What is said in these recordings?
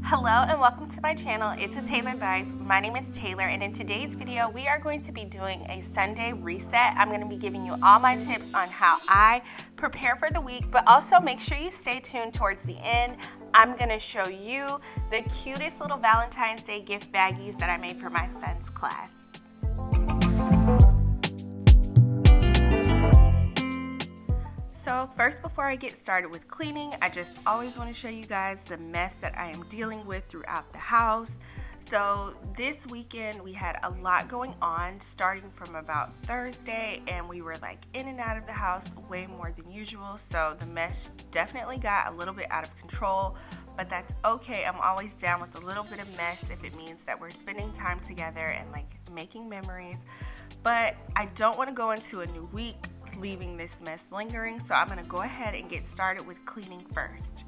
Hello and welcome to my channel. It's a Tailored Life. My name is Taylor, and in today's video we are going to be doing a Sunday reset. I'm going to be giving you all my tips on how I prepare for the week, but also make sure you stay tuned towards the end. I'm going to show you the cutest little Valentine's Day gift baggies that I made for my son's class. So first, before I get started with cleaning, I just always want to show you guys the mess that I am dealing with throughout the house. So this weekend we had a lot going on, starting from about Thursday, and we were like in and out of the house way more than usual. So the mess definitely got a little bit out of control, but that's okay. I'm always down with a little bit of mess if it means that we're spending time together and like making memories. But I don't want to go into a new week leaving this mess lingering, so I'm going to go ahead and get started with cleaning first.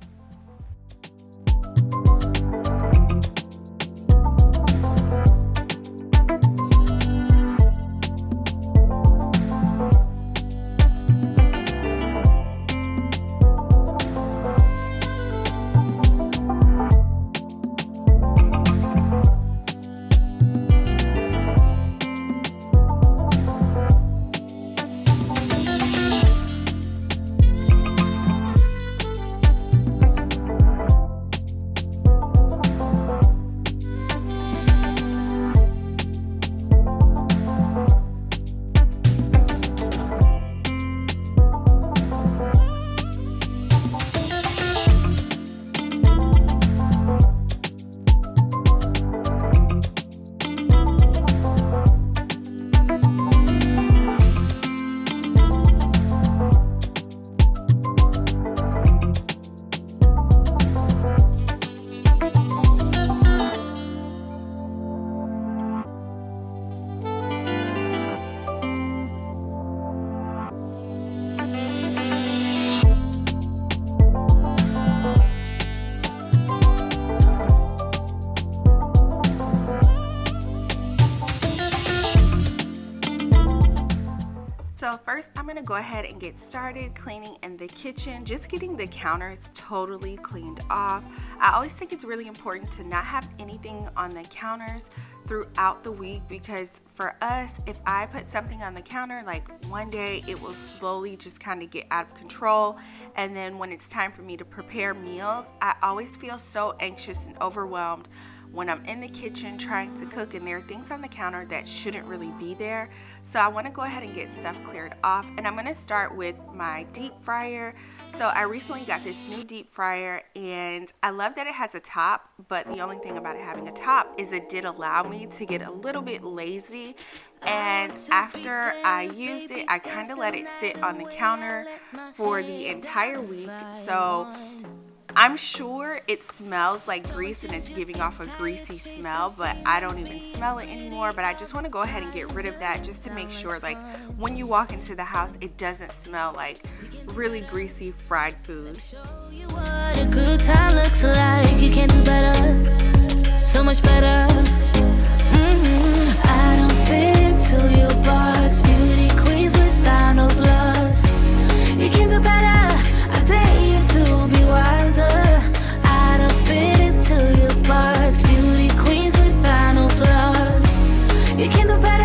So first, I'm going to go ahead and get started cleaning in the kitchen, just getting the counters totally cleaned off. I always think it's really important to not have anything on the counters throughout the week, because for us, if I put something on the counter, like one day it will slowly just kind of get out of control, and then when it's time for me to prepare meals, I always feel so anxious and overwhelmed when I'm in the kitchen trying to cook and there are things on the counter that shouldn't really be there. So I want to go ahead and get stuff cleared off, and I'm going to start with my deep fryer. So I recently got this new deep fryer, and I love that it has a top, but the only thing about it having a top is it did allow me to get a little bit lazy, and after I used it, I kind of let it sit on the counter for the entire week. So I'm sure it smells like grease and it's giving off a greasy smell, but I don't even smell it anymore. But I just want to go ahead and get rid of that, just to make sure, like, when you walk into the house, it doesn't smell like really greasy fried food. What a good time looks like. You can do better, so much better. I don't fit into your box. Beauty queens without no flaws. You can do better. I dare you to be wilder. I don't fit into your box. Beauty queens without no flaws. You can do better.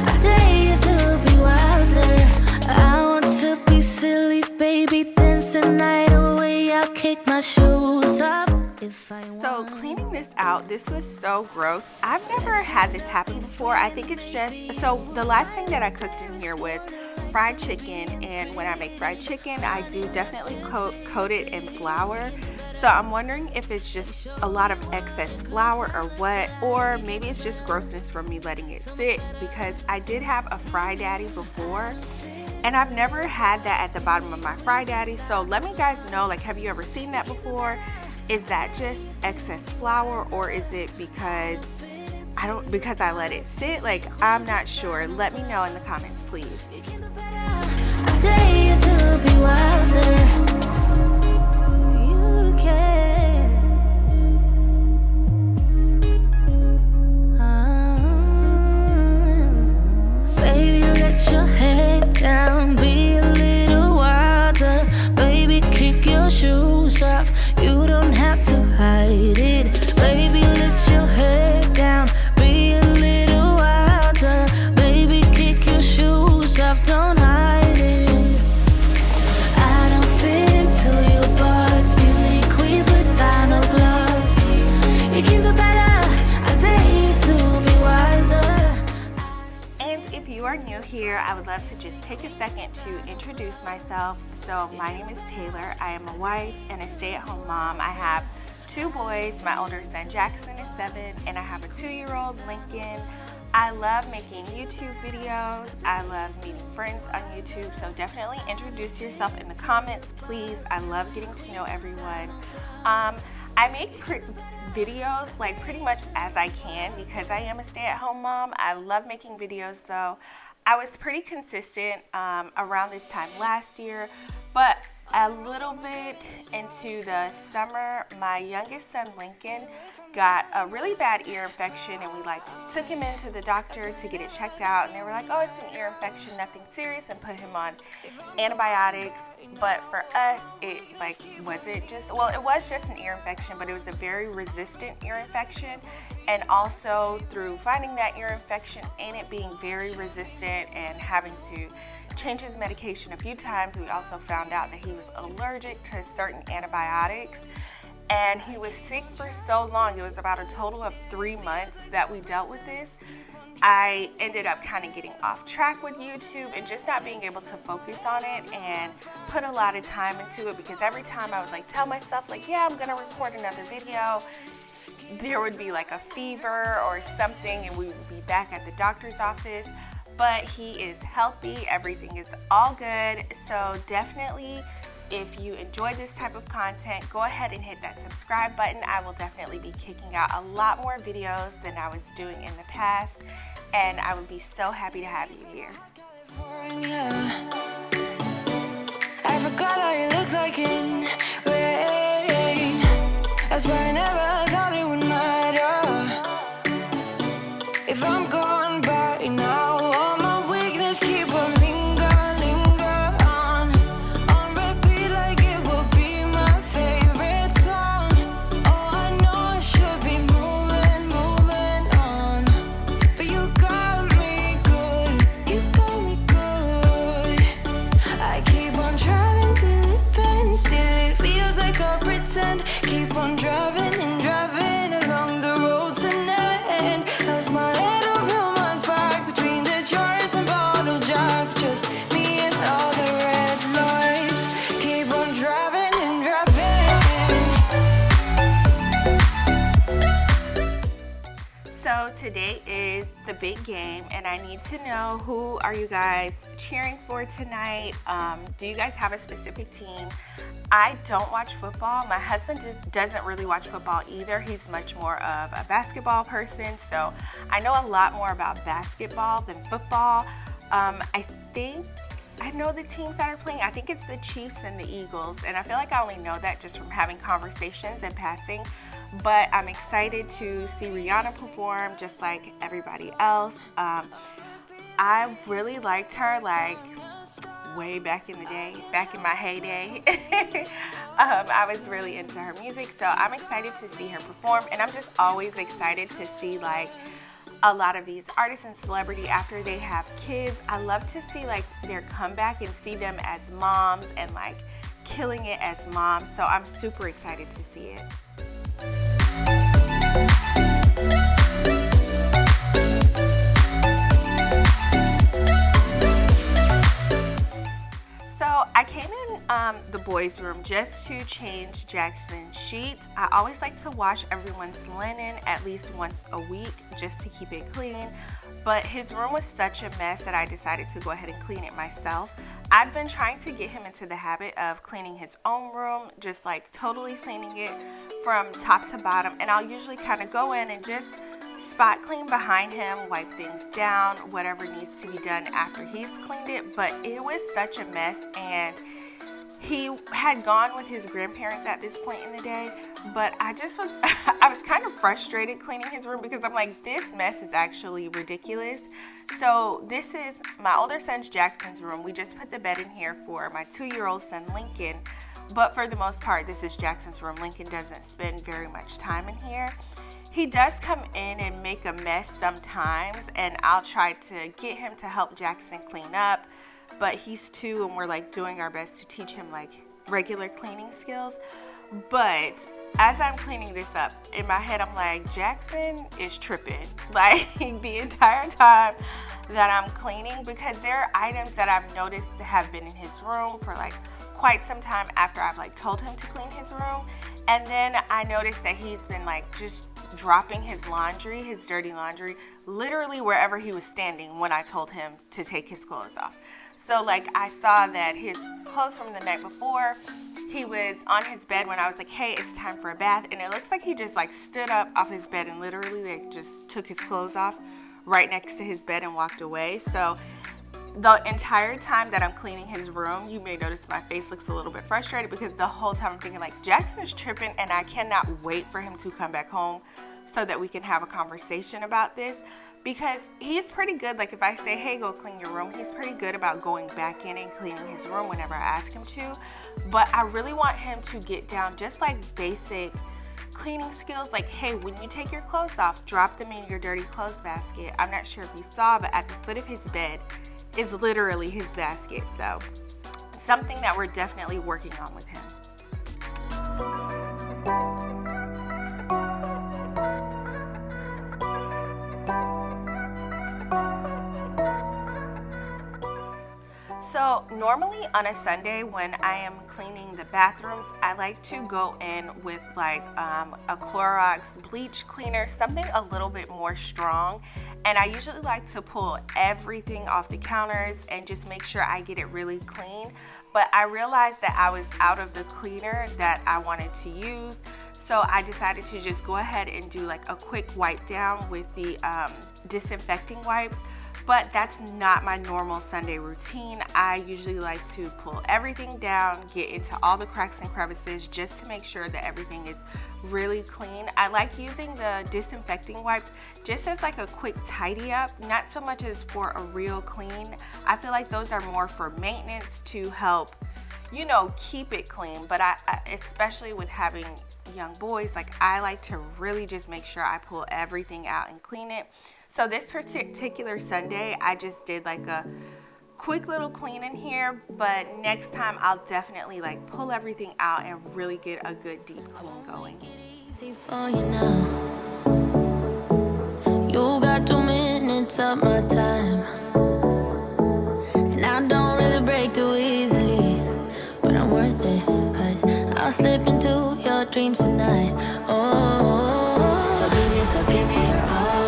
I dare you to be wilder. I want to be silly, baby, dance the night away. I'll kick my shoes off. So cleaning this out, this was so gross. I've never had this happen before. I think it's just, so the last thing that I cooked in here was fried chicken, and when I make fried chicken, I do definitely coat it in flour. So I'm wondering if it's just a lot of excess flour or what, or maybe it's just grossness from me letting it sit, because I did have a Fry Daddy before, and I've never had that at the bottom of my Fry Daddy. So let me guys know, like, have you ever seen that before? Is that just excess flour, or is it because I let it sit? Like, I'm not sure. Let me know in the comments, please. I dare you to be wilder. You can. Baby, let your head down. Be a little wilder. Baby, kick your shoes off. You don't have to hide it. I would love to just take a second to introduce myself. So my name is Taylor. I am a wife and a stay-at-home mom. I have 2 boys. My older son Jackson is 7, and I have a 2-year-old Lincoln. I love making YouTube videos. I love meeting friends on YouTube. So definitely introduce yourself in the comments, please. I love getting to know everyone. I make videos like pretty much as I can because I am a stay-at-home mom. I love making videos, so I was pretty consistent around this time last year, but a little bit into the summer, my youngest son Lincoln got a really bad ear infection, and we took him into the doctor to get it checked out, and they were like, oh, it's an ear infection, nothing serious, and put him on antibiotics. But for us, it was just an ear infection, but it was a very resistant ear infection. And also through finding that ear infection and it being very resistant and having to change his medication a few times, we also found out that he was allergic to certain antibiotics. And he was sick for so long. It was about a total of 3 months that we dealt with this. I ended up kind of getting off track with YouTube and just not being able to focus on it and put a lot of time into it, because every time I would tell myself yeah, I'm gonna record another video, there would be a fever or something and we would be back at the doctor's office. But he is healthy, everything is all good. So definitely, if you enjoy this type of content, go ahead and hit that subscribe button. I will definitely be kicking out a lot more videos than I was doing in the past, and I would be so happy to have you here. I forgot how you looked like in rain. I swear I never thought it would matter if I'm gone by now. All my weakness keep on linger on repeat like it will be my favorite song. Oh, I know I should be moving on, but you got me good, you got me good. I keep on driving till it bends, still it feels like I pretend. Keep on driving and driving along the road to end. Lost my head over my back between the jars and bottle jack. Just me and all the red lights. Keep on driving and driving. So today is the big game, and I need to know, who are you guys cheering for tonight? Do you guys have a specific team? I don't watch football. My husband doesn't really watch football either. He's much more of a basketball person, so I know a lot more about basketball than football. I know the teams that are playing. I think it's the Chiefs and the Eagles, and I feel like I only know that just from having conversations and passing. But I'm excited to see Rihanna perform just like everybody else. I really liked her way back in the day, back in my heyday. I was really into her music, so I'm excited to see her perform, and I'm just always excited to see a lot of these artists and celebrity after they have kids. I love to see their comeback and see them as moms and killing it as moms, so I'm super excited to see it. So I came in the boys' room just to change Jackson's sheets. I always like to wash everyone's linen at least once a week just to keep it clean. But his room was such a mess that I decided to go ahead and clean it myself. I've been trying to get him into the habit of cleaning his own room, just totally cleaning it from top to bottom. And I'll usually kind of go in and just spot clean behind him, wipe things down, whatever needs to be done after he's cleaned it. But it was such a mess, and he had gone with his grandparents at this point in the day, but I was kind of frustrated cleaning his room because I'm this mess is actually ridiculous. So this is my older son's Jackson's room. We just put the bed in here for my 2-year-old son Lincoln, but for the most part, this is Jackson's room. Lincoln doesn't spend very much time in here. He does come in and make a mess sometimes, and I'll try to get him to help Jackson clean up. But he's 2 and we're doing our best to teach him regular cleaning skills. But as I'm cleaning this up, in my head I'm like, Jackson is tripping. Like the entire time that I'm cleaning, because there are items that I've noticed have been in his room for like quite some time after I've like told him to clean his room. And then I noticed that he's been like just dropping his laundry, his dirty laundry, literally wherever he was standing when I told him to take his clothes off. So like I saw that his clothes from the night before, he was on his bed when I was like, hey, it's time for a bath. And it looks like he just like stood up off his bed and literally like just took his clothes off right next to his bed and walked away. So the entire time that I'm cleaning his room, you may notice my face looks a little bit frustrated, because the whole time I'm thinking like, Jackson is tripping and I cannot wait for him to come back home so that we can have a conversation about this, because he's pretty good. Like if I say, hey, go clean your room, he's pretty good about going back in and cleaning his room whenever I ask him to. But I really want him to get down just like basic cleaning skills, like, hey, when you take your clothes off, drop them in your dirty clothes basket. I'm not sure if you saw, but at the foot of his bed is literally his basket. So something that we're definitely working on with him. So normally on a Sunday when I am cleaning the bathrooms, I like to go in with like a Clorox bleach cleaner, something a little bit more strong. And I usually like to pull everything off the counters and just make sure I get it really clean. But I realized that I was out of the cleaner that I wanted to use. So I decided to just go ahead and do like a quick wipe down with the disinfecting wipes. But that's not my normal Sunday routine. I usually like to pull everything down, get into all the cracks and crevices just to make sure that everything is really clean. I like using the disinfecting wipes just as like a quick tidy up, not so much as for a real clean. I feel like those are more for maintenance to help, you know, keep it clean. But I especially with having young boys, like I like to really just make sure I pull everything out and clean it. So this particular Sunday, I just did like a quick little clean in here, but next time I'll definitely like pull everything out and really get a good deep clean going. Easy for you now. You got 2 minutes of my time, and I don't really break too easily, but I'm worth it, 'cause I'll slip into your dreams tonight. Oh, so give me your all.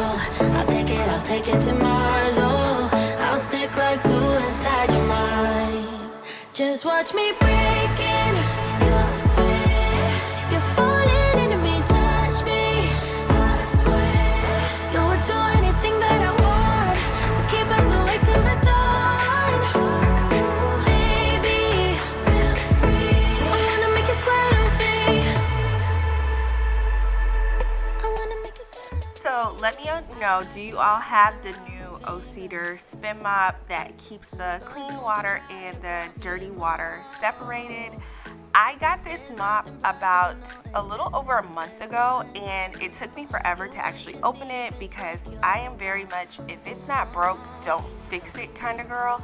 I'll take it to Mars. Oh, I'll stick like glue inside your mind. Just watch me breaking your sweat. You're falling into me, touch me. I swear you would do anything that I want, so keep us awake till the dawn. Baby, feel free. I wanna make you sweat on me. I wanna make you sweat on me. So let me know, do you all have the new O-Cedar spin mop that keeps the clean water and the dirty water separated? I got this mop about a little over a month ago, and it took me forever to actually open it because I am very much, if it's not broke, don't fix it kind of girl.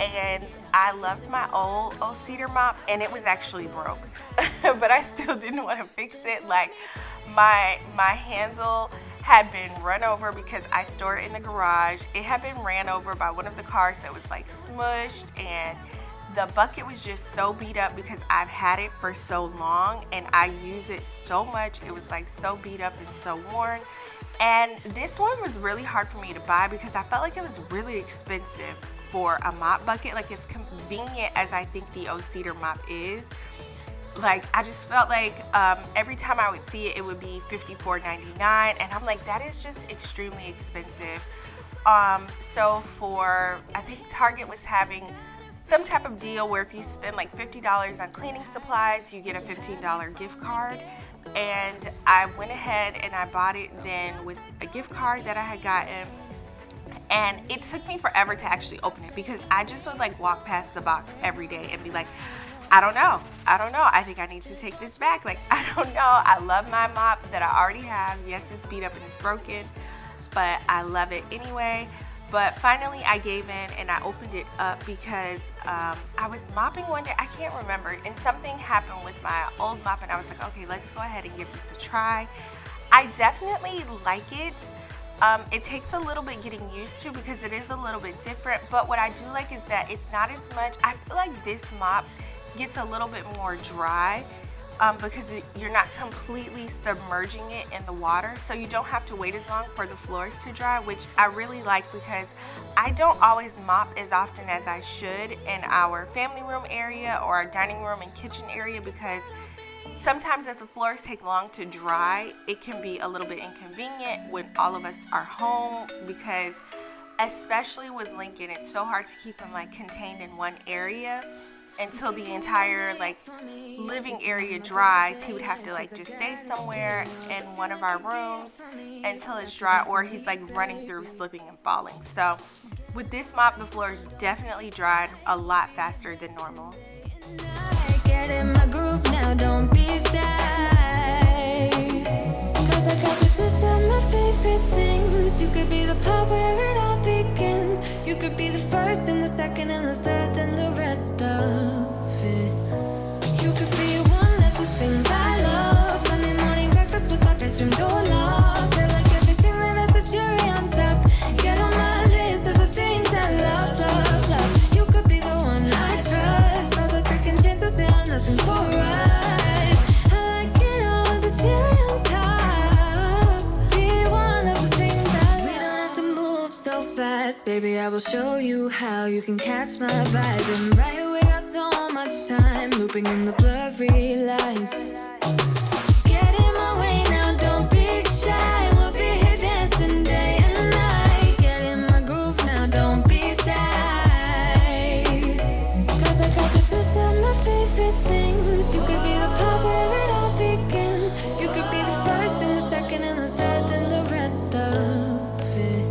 And I loved my old O-Cedar mop, and it was actually broke, but I still didn't want to fix it. Like my handle had been run over because I store it in the garage. It had been ran over by one of the cars that was like smushed, and the bucket was just so beat up because I've had it for so long and I use it so much. It was like so beat up and so worn. And this one was really hard for me to buy because I felt like it was really expensive for a mop bucket. Like, as convenient as I think the O-Cedar mop is, like I just felt like every time I would see it, it would be $54.99, and I'm like, that is just extremely expensive. So for, I think Target was having some type of deal where if you spend like $50 on cleaning supplies, you get a $15 gift card. And I went ahead and I bought it then with a gift card that I had gotten. And it took me forever to actually open it because I just would like walk past the box every day and be like, I don't know. I think I need to take this back. Like, I don't know. I love my mop that I already have. Yes, it's beat up and it's broken, but I love it anyway. But finally I gave in and I opened it up because I was mopping one day, I can't remember, and something happened with my old mop and I was like, okay, let's go ahead and give this a try. I definitely like it. It takes a little bit getting used to because it is a little bit different, but what I do like is that it's not as much. I feel like this mop gets a little bit more dry because you're not completely submerging it in the water, so you don't have to wait as long for the floors to dry, which I really like because I don't always mop as often as I should in our family room area or our dining room and kitchen area, because sometimes if the floors take long to dry, it can be a little bit inconvenient when all of us are home, because especially with Lincoln, it's so hard to keep him like contained in one area until the entire like living area dries. He would have to like just stay somewhere in one of our rooms until it's dry, or he's like running through, slipping and falling. So with this mop, the floors definitely dried a lot faster than normal. Get in my groove now, don't be shy. Cause I got the system of favorite things. You could be the part where it all begins. You could be the first and the second and the third and the rest of it. You could be one of the things I love. Sunday morning breakfast with my bedroom door locked. I like everything that has a cherry on top. Get on my list of the things I love, love, love. You could be the one I trust. All the second chances, they are nothing for us. I like it all with the cherry on top. Be one of the things I love. We don't have to move so fast, baby. I will show you how you can catch my vibe. And right away, got so much time looping in the blurry lights. Get in my way now, don't be shy. We'll be here dancing day and night. Get in my groove now, don't be shy. Cause I got the system of favorite things. You could be the part where it all begins. You could be the first and the second and the third and the rest of it.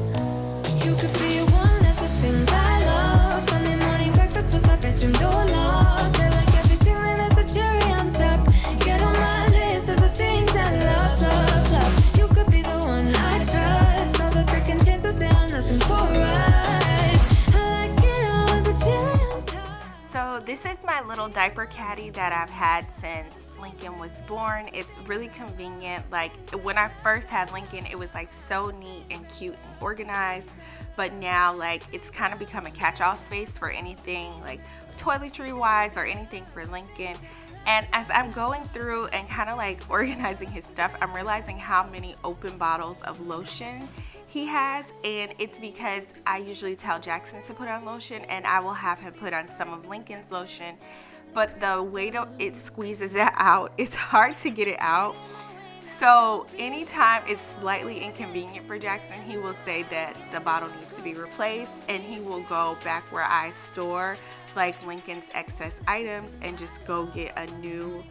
You could be one of the things I love. Sunday morning breakfast with my bedroom door locked. I like everything that has a cherry on top. Get on my list of the things I love, love, love. You could be the one I trust. All the second chances, they are nothing for us. I like it all with the cherry on top. So this is my little diaper caddy that I've had since Lincoln was born. It's really convenient. Like when I first had Lincoln, it was like so neat and cute and organized, but now like it's kind of become a catch-all space for anything like toiletry wise or anything for Lincoln. And as I'm going through and kind of like organizing his stuff, I'm realizing how many open bottles of lotion he has, and it's because I usually tell Jackson to put on lotion and I will have him put on some of Lincoln's lotion, but the way it squeezes it out, it's hard to get it out. So anytime it's slightly inconvenient for Jackson, he will say that the bottle needs to be replaced, and he will go back where I store like Lincoln's excess items and just go get a new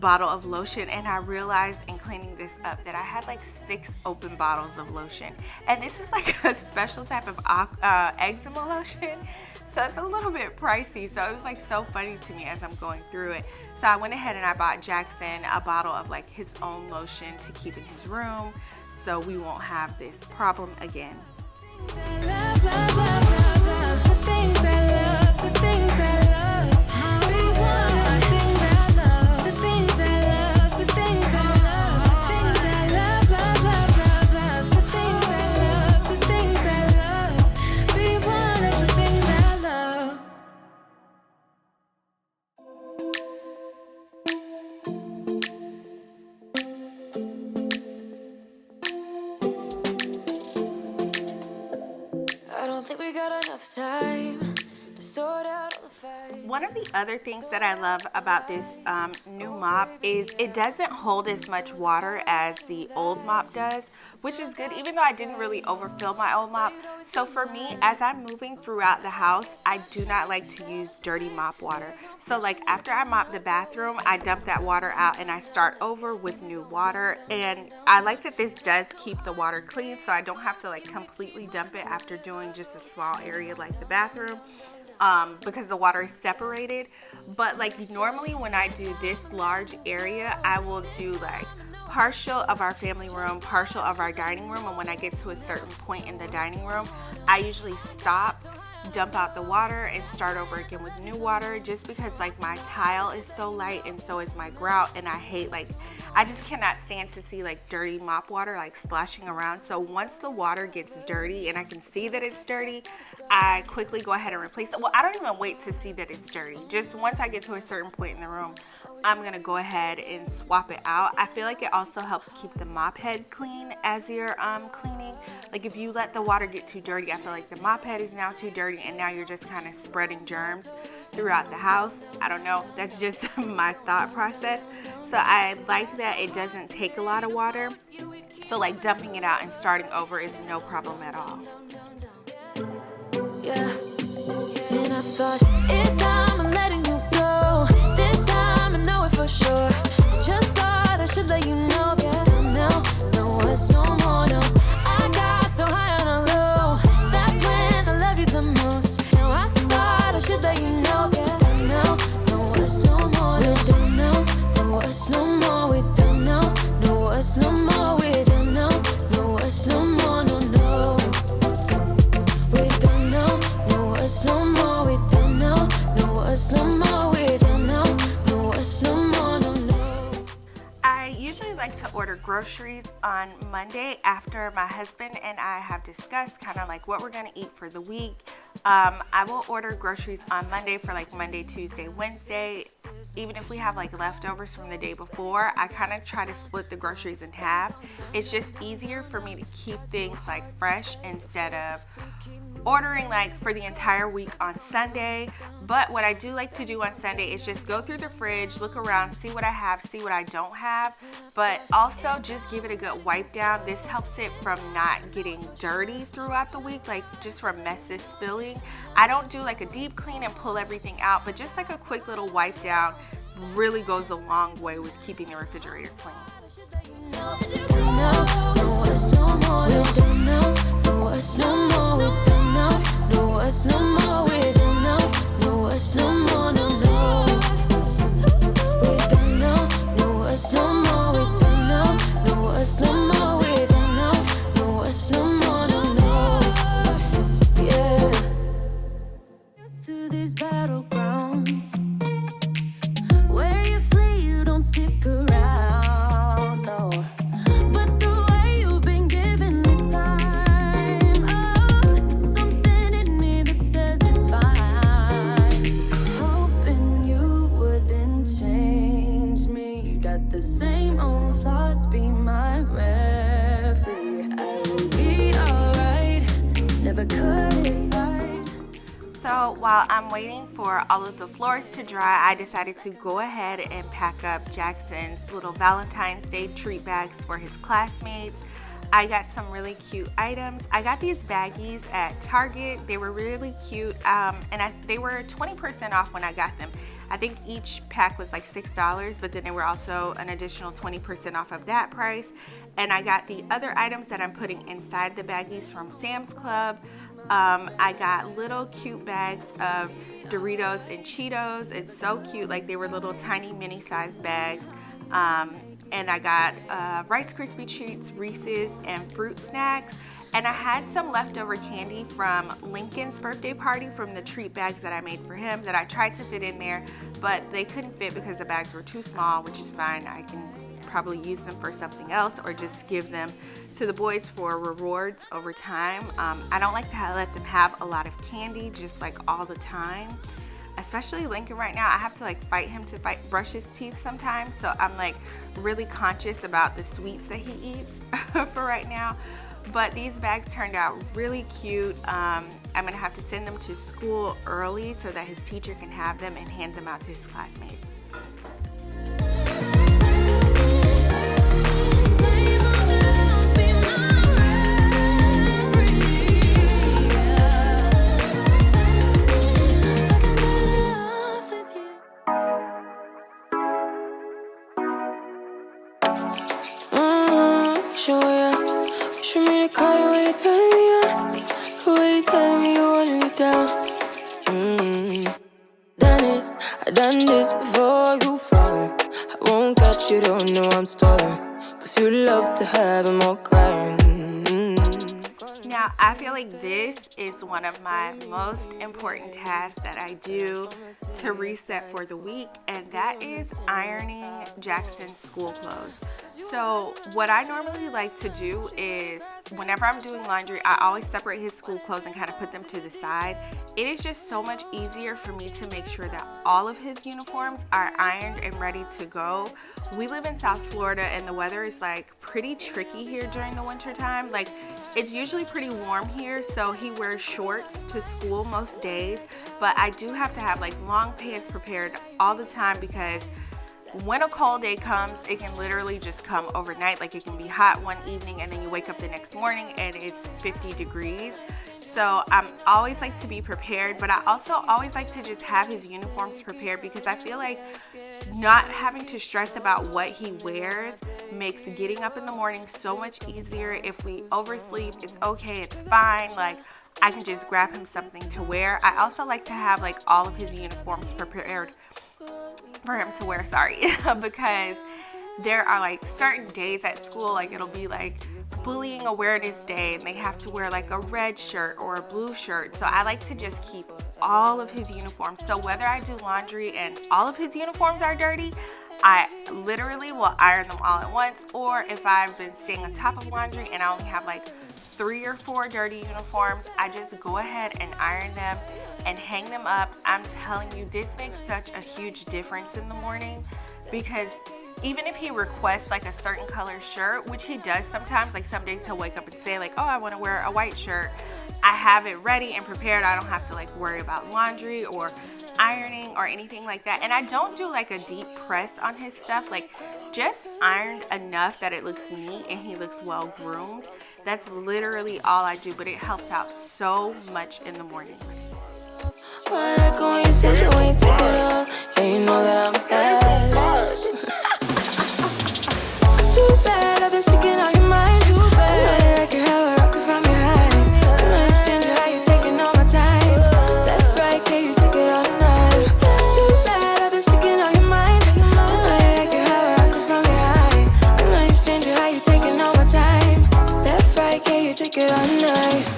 bottle of lotion. And I realized in cleaning this up that I had like 6 open bottles of lotion, and this is like a special type of eczema lotion, so it's a little bit pricey. So it was like so funny to me as I'm going through it. So I went ahead and I bought Jackson a bottle of like his own lotion to keep in his room so we won't have this problem again. Love, love, love, love, love. The things I love, the things I love. How we want the things I love, the things I love, the things I love, the things I love, love, love, love, love. The things I love, the things I love. Be one of the things I love. I don't think we got enough time to sort out all the fights. One of the other things that I love about this new mop is it doesn't hold as much water as the old mop does, which is good, even though I didn't really overfill my old mop. So for me, as I'm moving throughout the house, I do not like to use dirty mop water. So like after I mop the bathroom, I dump that water out and I start over with new water. And I like that this does keep the water clean, so I don't have to like completely dump it after doing just a small area like the bathroom. Because the water is separated. But like normally when I do this large area, I will do like partial of our family room, partial of our dining room, and when I get to a certain point in the dining room, I usually stop, dump out the water, and start over again with new water, just because like my tile is so light and so is my grout, and I just cannot stand to see like dirty mop water like splashing around. So once the water gets dirty and I can see that it's dirty, I quickly go ahead and replace it. Well, I don't even wait to see that it's dirty. Just once I get to a certain point in the room, I'm gonna go ahead and swap it out. I feel like it also helps keep the mop head clean as you're cleaning. Like if you let the water get too dirty, I feel like the mop head is now too dirty, and now you're just kind of spreading germs throughout the house. I don't know, that's just my thought process. So I like that it doesn't take a lot of water. So like dumping it out and starting over is no problem at all. Yeah, and I thought it's time I'm letting you go. This time I know it for sure. I just thought I should let you know. Yeah, no, it's no more, no. I got so high on a low. That's when I loved you the most. Now I thought I should let you know. Yeah, no, it's no more. We don't know, no, it's no more. We don't know, no, it's no more. We don't know, no, it's no more, no. We don't know, no, it's no more. We don't know, no, it's no more. We don't know, no, it's no more, no. I usually like to order groceries on Monday after my husband and I have discussed kind of like what we're going to eat for the week. I will order groceries on Monday for like Monday, Tuesday, Wednesday. Even if we have like leftovers from the day before, I kind of try to split the groceries in half. It's just easier for me to keep things like fresh instead of ordering like for the entire week on Sunday. But what I do like to do on Sunday is just go through the fridge, look around, see what I have, see what I don't have, but also just give it a good wipe down. This helps it from not getting dirty throughout the week, like just from messes spilling. I don't do like a deep clean and pull everything out, but just like a quick little wipe down really goes a long way with keeping the refrigerator clean. No, it's no more. We don't know. No, it's no more. We don't know. No, it's no more. We don't know. No, it's no more. No. We don't know. No, it's no more. We don't know. No, it's no more. We don't know. No, it's no more. No. Yeah. Used to these battlegrounds where you flee, you don't stick around. No. But the way you've been giving me time, oh, it's something in me that says it's fine. Hoping you wouldn't change me. Got the same old thoughts, be my referee. I will be alright, never cut it right. So while I'm waiting for all of the floors to dry, I decided to go ahead and pack up Jackson's little Valentine's Day treat bags for his classmates. I got some really cute items. I got these baggies at Target. They were really cute, and they were 20% off when I got them. I think each pack was like $6, but then they were also an additional 20% off of that price. And I got the other items that I'm putting inside the baggies from Sam's Club. I got little cute bags of Doritos and Cheetos. It's so cute, like they were little tiny mini sized bags. And I got Rice Krispie Treats, Reese's, and fruit snacks. And I had some leftover candy from Lincoln's birthday party from the treat bags that I made for him that I tried to fit in there, but they couldn't fit because the bags were too small, which is fine. I can probably use them for something else or just give them to the boys for rewards over time. I don't like to let them have a lot of candy just like all the time. Especially Lincoln right now, I have to like fight him to brush his teeth sometimes, so I'm like really conscious about the sweets that he eats for right now. But these bags turned out really cute. I'm gonna have to send them to school early so that his teacher can have them and hand them out to his classmates. 'cause you love to have him all crying. Now, I feel like this is one of my most important tasks that I do to reset for the week, and that is ironing Jackson's school clothes. So what I normally like to do is whenever I'm doing laundry, I always separate his school clothes and kind of put them to the side. It is just so much easier for me to make sure that all of his uniforms are ironed and ready to go. We live in South Florida and the weather is like pretty tricky here during the winter time. Like it's usually pretty warm here, so he wears shorts to school most days, but I do have to have like long pants prepared all the time because when a cold day comes, it can literally just come overnight. Like it can be hot one evening and then you wake up the next morning and it's 50 degrees. So I'm always like to be prepared, but I also always like to just have his uniforms prepared because I feel like not having to stress about what he wears makes getting up in the morning so much easier. If we oversleep, it's okay, it's fine. Like I can just grab him something to wear. I also like to have like all of his uniforms prepared for him to wear, because there are like certain days at school, like it'll be like bullying awareness day and they have to wear like a red shirt or a blue shirt. So I like to just keep all of his uniforms. So whether I do laundry and all of his uniforms are dirty, I literally will iron them all at once. Or if I've been staying on top of laundry and I only have like 3 or 4 dirty uniforms, I just go ahead and iron them and hang them up. I'm telling you, this makes such a huge difference in the morning because even if he requests like a certain color shirt, which he does sometimes, like some days he'll wake up and say like, oh, I want to wear a white shirt, I have it ready and prepared. I don't have to like worry about laundry or ironing or anything like that. And I don't do like a deep press on his stuff, like just ironed enough that it looks neat and he looks well groomed. That's literally all I do, but it helps out so much in the mornings. Why I go on your sister when you take it off? Yeah, you know that I'm bad. Too bad, I've been sticking on your mind. I know you like your hair rocking from behind. I know you stand how you taking all my time. Left, right, can you take it all night? Too bad, I've been sticking on your mind. I know you like your hair rocking from behind. I know you stand how you taking all my time. Left, right, can you take it all night?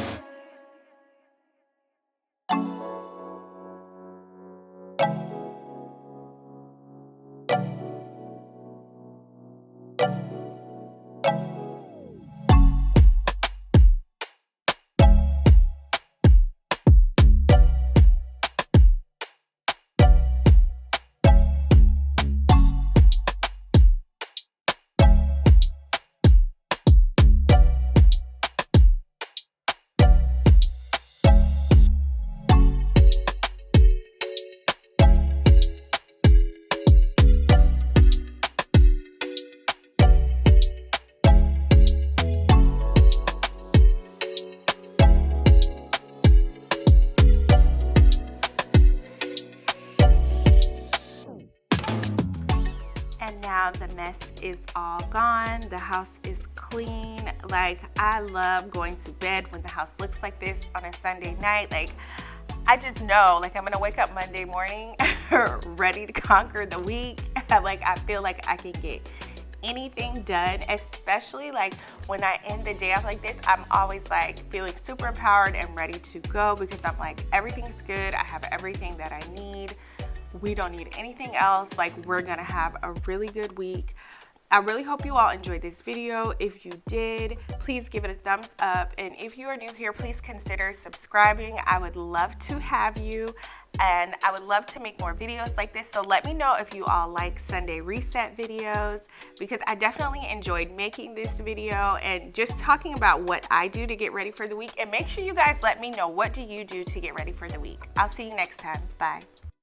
And now the mess is all gone. The house is clean. Like, I love going to bed when the house looks like this on a Sunday night. Like, I just know, like, I'm gonna wake up Monday morning ready to conquer the week. Like, I feel like I can get anything done, especially like when I end the day off like this. I'm always like feeling super empowered and ready to go because I'm like, everything's good. I have everything that I need. We don't need anything else. Like, we're gonna have a really good week. I really hope you all enjoyed this video. If you did, please give it a thumbs up. And if you are new here, please consider subscribing. I would love to have you. And I would love to make more videos like this. So let me know if you all like Sunday reset videos, because I definitely enjoyed making this video and just talking about what I do to get ready for the week. And make sure you guys let me know, what do you do to get ready for the week? I'll see you next time. Bye.